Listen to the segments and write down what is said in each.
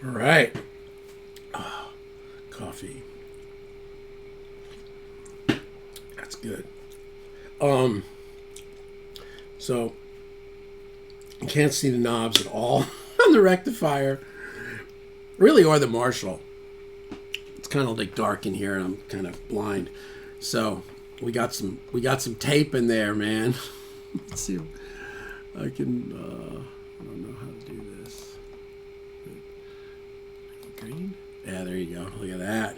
All right. Oh, coffee. That's good. Um, so you can't see the knobs at all on the rectifier, really, or the Marshall. It's kind of like dark in here, and I'm kind of blind. So we got some tape in there, man. Let's see if I can. I don't know how to do this. Green. Yeah, there you go. Look at that.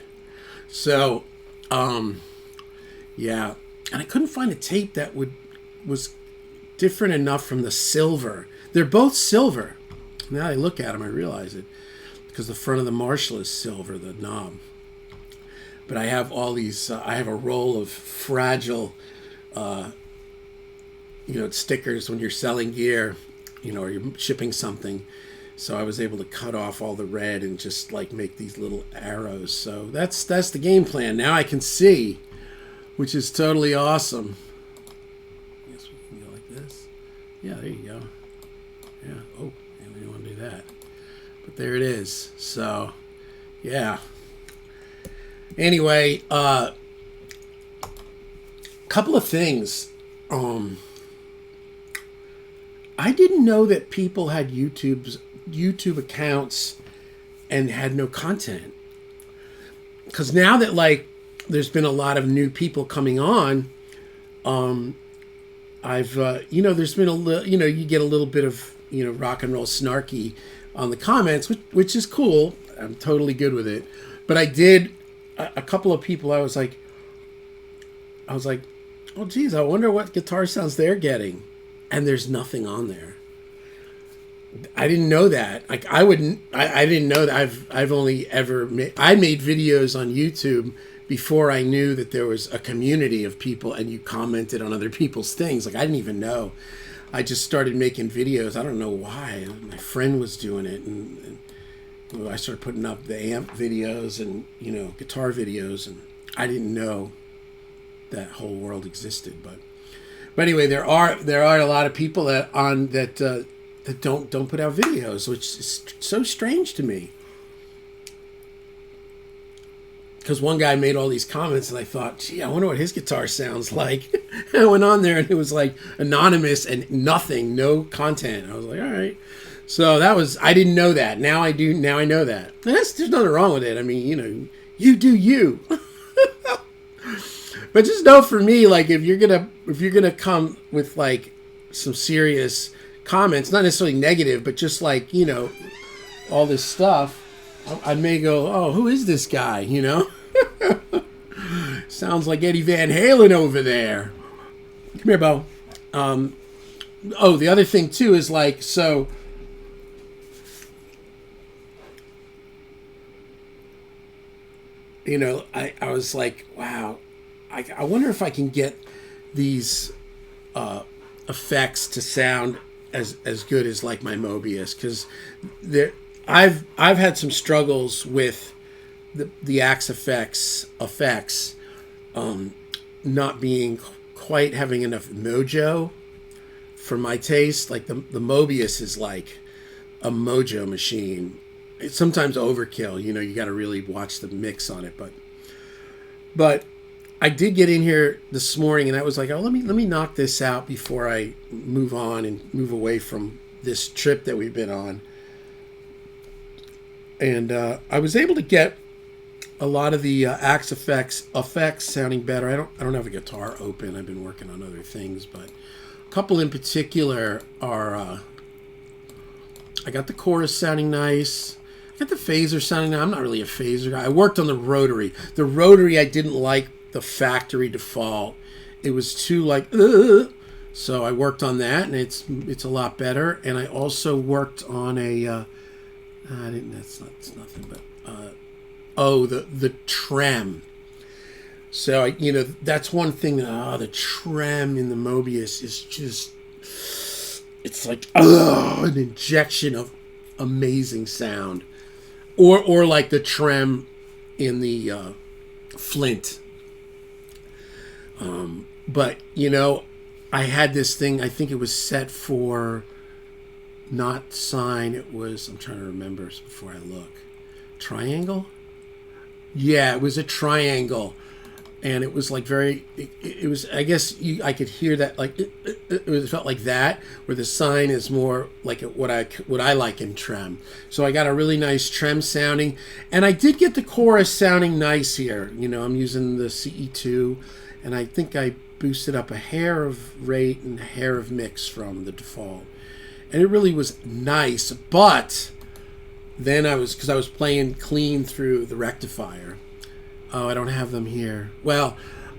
So, yeah, and I couldn't find a tape that was different enough from the silver. They're both silver. Now I look at them, I realize it because the front of the Marshall is silver, the knob. But I have all these. I have a roll of fragile, stickers when you're selling gear, or you're shipping something. So I was able to cut off all the red and just like make these little arrows. So that's the game plan. Now I can see, which is totally awesome. I guess we can go like this. Yeah, there you go. Yeah. Oh, yeah, we don't want to do that. But there it is. So, yeah. Anyway, couple of things. I didn't know that people had YouTube accounts and had no content. Because now that like there's been a lot of new people coming on, I've there's been a little, you get a little bit of rock and roll snarky on the comments, which is cool. I'm totally good with it. But I did a couple of people. I was like, oh geez, I wonder what guitar sounds they're getting, and there's nothing on there. I didn't know that. Like I didn't know that. I've only ever I made videos on YouTube before I knew that there was a community of people and you commented on other people's things. Like I didn't even know. I just started making videos. I don't know why. My friend was doing it, and I started putting up the amp videos and guitar videos, and I didn't know that whole world existed. But anyway, there are a lot of people that don't put out videos, which is so strange to me. Because one guy made all these comments, and I thought, gee, I wonder what his guitar sounds like. And I went on there, and it was like anonymous and nothing, no content. I was like, all right. So I didn't know that. Now I do. Now I know that. And there's nothing wrong with it. I mean, you do you. But just know for me, like if you're gonna come with like some serious comments, not necessarily negative, but just like all this stuff, I may go, oh, who is this guy? Sounds like Eddie Van Halen over there. Come here, Bo. The other thing too is like so. I was like, wow, I wonder if I can get these effects to sound as good as like my Mobius, because I've had some struggles with the Axe effects not being quite having enough mojo for my taste. Like the Mobius is like a mojo machine. It's sometimes overkill. You got to really watch the mix on it. But I did get in here this morning, and I was like, oh, let me knock this out before I move on and move away from this trip that we've been on. And I was able to get a lot of the Axe effects sounding better. I don't have a guitar open. I've been working on other things, but a couple in particular are. I got the chorus sounding nice. I got the phaser sounding nice. I'm not really a phaser guy. I worked on the rotary. The rotary I didn't like the factory default. It was too like. So I worked on that, and it's a lot better. And I also worked on a. I didn't. It's nothing but. The trem. So that's one thing. The trem in the Mobius is just. It's like an injection of amazing sound, or like the trem in the Flint. But I had this thing. I think it was set for not sine. It was, I'm trying to remember before I look. Triangle? Yeah, it was a triangle. And it was like it was, I guess I could hear that, like, it felt like that, where the sine is more like what I like in trem. So I got a really nice trem sounding. And I did get the chorus sounding nice here. You know, I'm using the CE2, and I think I boosted up a hair of rate and a hair of mix from the default. And it really was nice, but then because I was playing clean through the rectifier. Oh, I don't have them here. Well,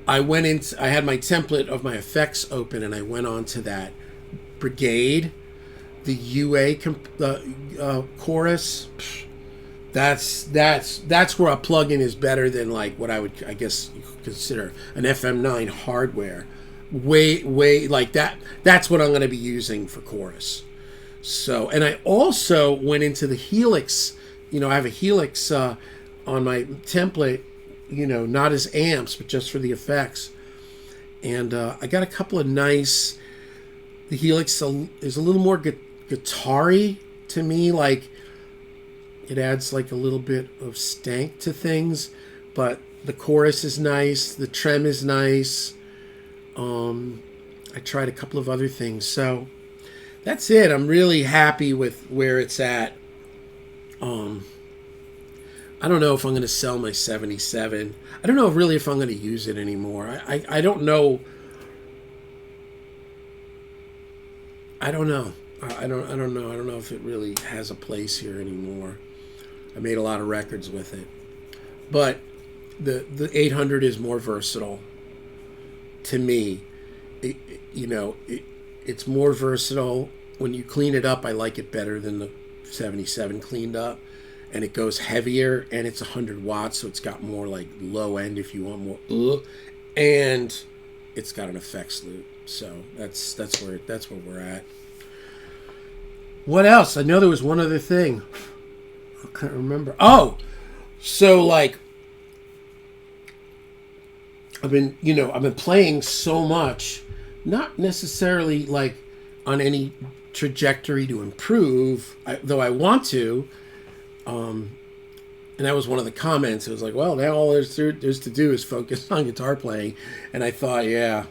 I had my template of my effects open, and I went on to that Brigade, the UA chorus. That's where a plugin is better than like what I would, I guess, you could consider an FM9 hardware. Way like that. That's what I'm going to be using for chorus. So, and I also went into the Helix. You know, I have a Helix on my template. You know, not as amps, but just for the effects. And I got a couple of nice. The Helix is a little more guitar-y to me. Like, it adds like a little bit of stank to things, but the chorus is nice. The trem is nice. I tried a couple of other things, so that's it. I'm really happy with where it's at. I don't know if I'm going to sell my 77. I don't know really if I'm going to use it anymore. I don't know. I don't know. I don't know. I don't know if it really has a place here anymore. I made a lot of records with it. But the 800 is more versatile to me. It's more versatile. When you clean it up, I like it better than the 77 cleaned up. And it goes heavier, and it's 100 watts, so it's got more like low end if you want more. And it's got an effects loop, so that's where we're at. What else? I know there was one other thing. I can't remember. Oh, so like I've been playing so much, not necessarily like on any trajectory to improve, though I want to. And that was one of the comments. It was like, well, now all there's to do is focus on guitar playing. And I thought, yeah,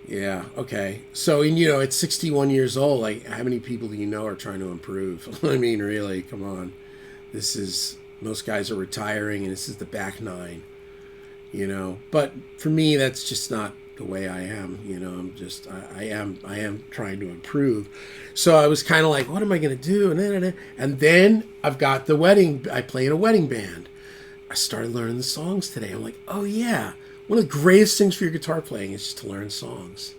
okay. So, and at 61 years old, like, how many people do you know are trying to improve? I mean, really, come on. Most guys are retiring, and this is the back nine, But for me, that's just not the way I am. I am trying to improve. So I was kind of like, what am I going to do? And then I've got I play in a wedding band. I started learning the songs today. I'm like, oh yeah, one of the greatest things for your guitar playing is just to learn songs.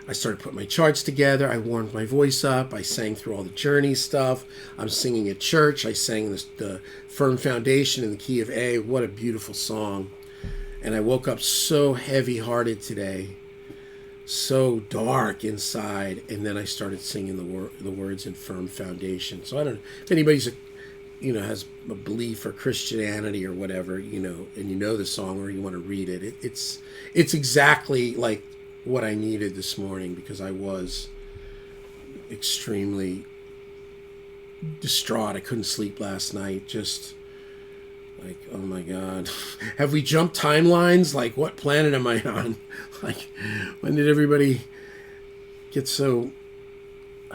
I started putting my charts together. I warmed my voice up. I sang through all the Journey stuff. I'm singing at church. I sang the Firm Foundation in the key of A. What a beautiful song. And I woke up so heavy-hearted today, so dark inside, and then I started singing the words in Firm Foundation. So I don't know if anybody's has a belief or Christianity or whatever, and you know the song or you want to read it. It's exactly like what I needed this morning, because I was extremely distraught. I couldn't sleep last night. Just like, oh my God, have we jumped timelines? Like, what planet am I on? Like, when did everybody get so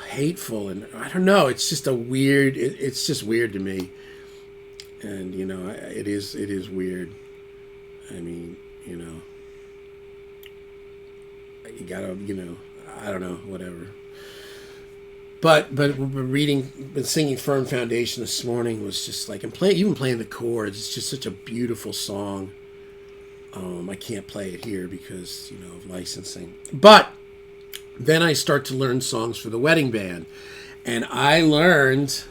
hateful? And I don't know. It's just it's just weird to me. And, it is weird. I mean, you gotta, I don't know, whatever. But been singing Firm Foundation this morning was just like, even playing the chords. It's just such a beautiful song. I can't play it here because, of licensing. But then I start to learn songs for the wedding band. And I learned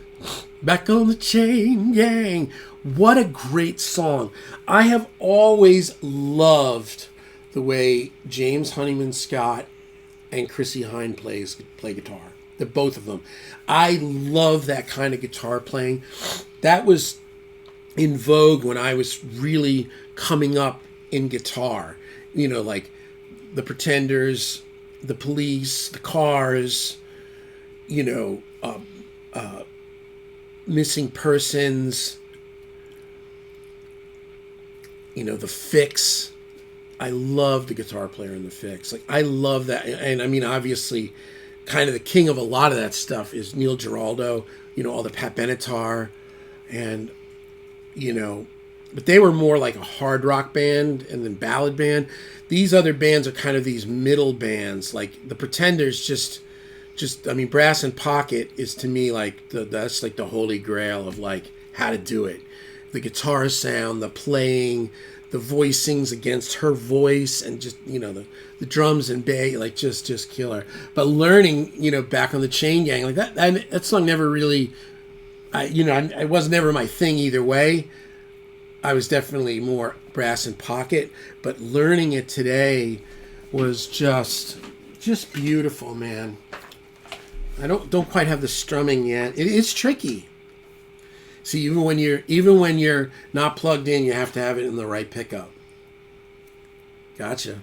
Back on the Chain Gang. What a great song. I have always loved the way James Honeyman Scott and Chrissie Hynde play guitar. The both of them. I love that kind of guitar playing. That was in vogue when I was really coming up in guitar. Like the Pretenders, the Police, the Cars, you know, Missing Persons, you know, the Fix. I love the guitar player in the Fix. Like, I love that. And I mean, obviously, kind of the king of a lot of that stuff is Neil Giraldo, you know, all the Pat Benatar, and, you know, but they were more like a hard rock band and then ballad band. These other bands are kind of these middle bands. Like the Pretenders, just I mean, Brass and Pocket is to me like that's like the holy grail of like how to do it. The guitar sound, the playing, the voicings against her voice, and just, you know, the drums and bass, like just killer. But learning, you know, back on the Chain Gang, like that song never really, it was never my thing either way. I was definitely more Brass and Pocket, but learning it today was just beautiful, man. I don't quite have the strumming yet. It's tricky. See, even when you're not plugged in, you have to have it in the right pickup. Gotcha.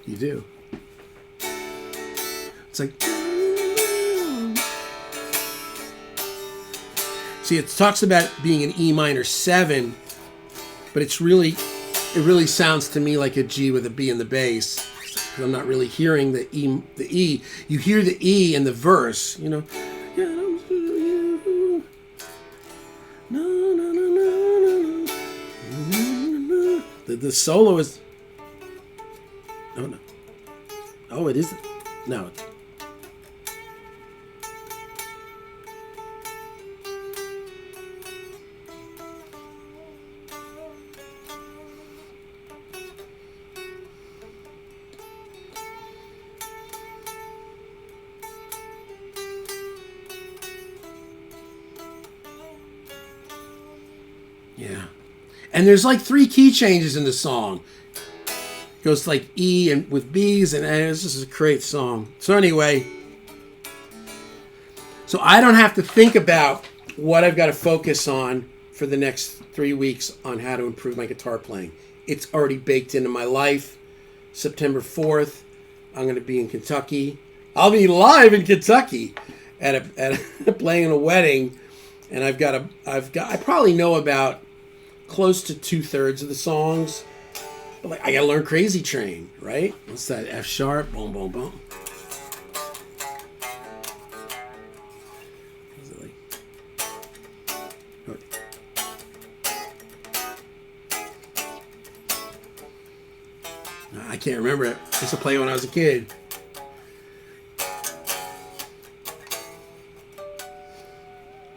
You do. It's like, see, it talks about being an E minor 7, but it really sounds to me like a G with a B in the bass. I'm not really hearing the E. You hear the E in the verse, you know. The solo is. Oh no. Oh, it isn't. No. Yeah. And there's like 3 key changes in the song. It goes like E and with B's, and this is a great song. So anyway, so I don't have to think about what I've got to focus on for the next 3 weeks on how to improve my guitar playing. It's already baked into my life. September 4th, I'm going to be in Kentucky. I'll be live in Kentucky at playing in a wedding, and I probably know about close to 2/3 of the songs. But like, I gotta learn Crazy Train, right? What's that? F sharp, boom, boom, boom. I can't remember it. I used to play when I was a kid.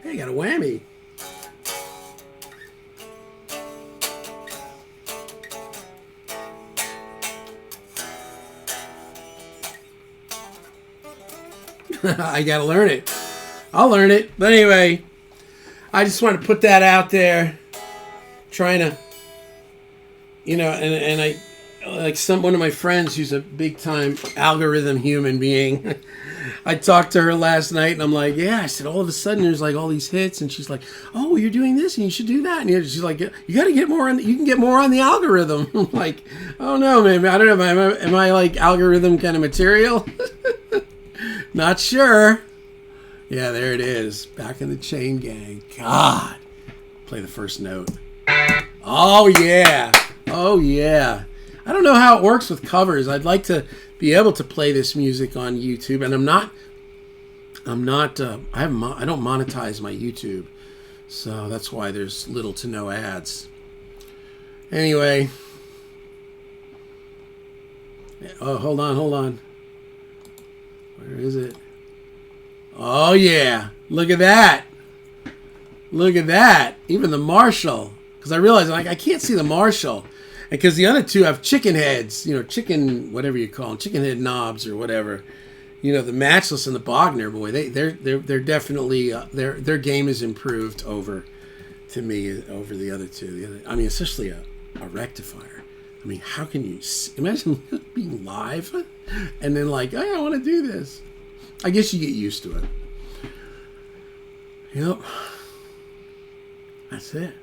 Hey, got a whammy. I gotta learn it. I'll learn it. But anyway, I just want to put that out there. Trying to, you know, and I, like one of my friends who's a big time algorithm human being. I talked to her last night and I'm like, yeah, I said, all of a sudden there's like all these hits, and she's like, oh, you're doing this and you should do that. And she's like, you got to get more on, you can get more on the algorithm. I'm like, oh no, man, I don't know. Am I like algorithm kind of material? Not sure. Yeah, there it is. Back in the Chain Gang. God. Play the first note. Oh, yeah. Oh, yeah. I don't know how it works with covers. I'd like to be able to play this music on YouTube, and I don't monetize my YouTube. So that's why there's little to no ads. Anyway. Oh, hold on. Where is it? Oh, yeah. Look at that. Look at that. Even the Marshall. Because I realized I can't see the Marshall. And because the other two have chicken heads. You know, chicken, whatever you call them. Chicken head knobs or whatever. You know, the Matchless and the Bogner, boy. They're definitely, their game is improved over the other two. I mean, especially a rectifier. I mean, how can you imagine being live and then like, hey, I want to do this. I guess you get used to it. Yep. That's it.